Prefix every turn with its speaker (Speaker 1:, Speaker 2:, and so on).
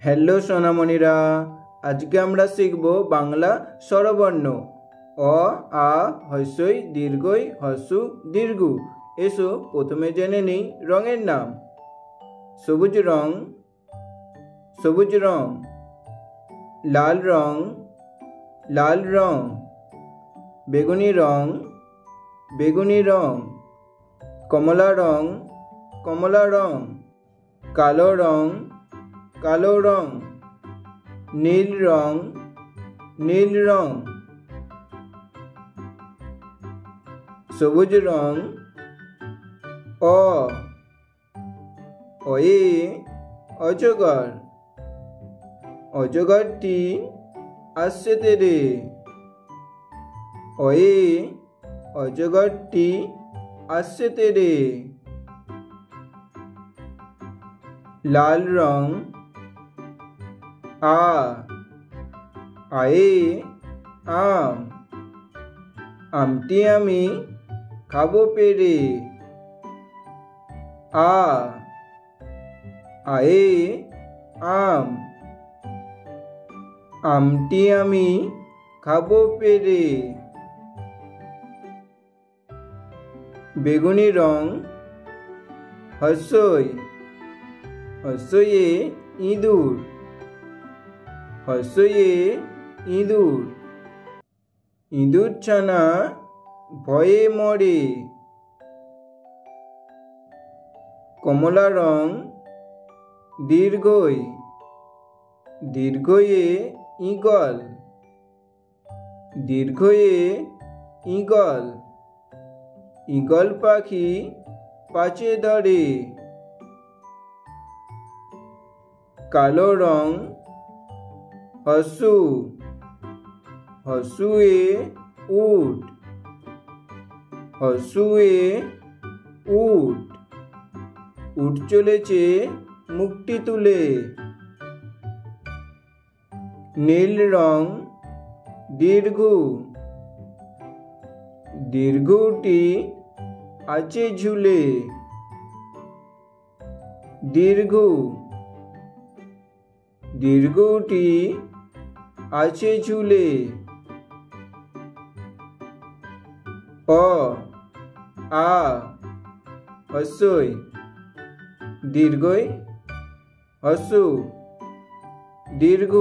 Speaker 1: Hello সোনামণিরা, আজকে আমরা শিখব বাংলা স্বরবর্ণ অ, আ, হ্রস্বই দীর্ঘই হ্রস্ব দীর্ঘ। এসো প্রথমে জেনে নিই রঙের নাম। সবুজ রং, সবুজ রং। লাল রং, লাল রং। বেগুনি রং, বেগুনি রং। কমলা রং, কমলা রং। কালো রং, কালো রং। নীল রং, নীল রং। সবুজ রং অ, অয়ে অজগর। অজগরটি আসছে তেরে। অয়ে অজগরটি আসছে তেরে। লাল রং আ, আয়ে আম। আমটি আমি খাবো পেরে। আ, আয়ে আম। আমটি আমি খাবো পেরে। বেগুনি রং হ্রস্বই, হ্রস্বয়ে ইঁদুর। হ্রস্বয়ে ইঁদুর। ইঁদুর ছানা ভয়ে মরে। কমলা রং দীর্ঘই, দীর্ঘয়ে ঈগল। দীর্ঘয়ে ঈগল। ঈগল পাখি পাচে ধরে। কালো রং হ্রস্ব, হ্রস্বয়ে উট। হ্রস্বয়ে উট। উট চলেছে মুখটি তুলে। নীল রং দীর্ঘ, দীর্ঘটি আছে ঝুলে। দীর্ঘ, দীর্ঘটি আছে ঝুলে। অ, আ, হ্রস্বই দীর্ঘই হ্রস্ব দীর্ঘ।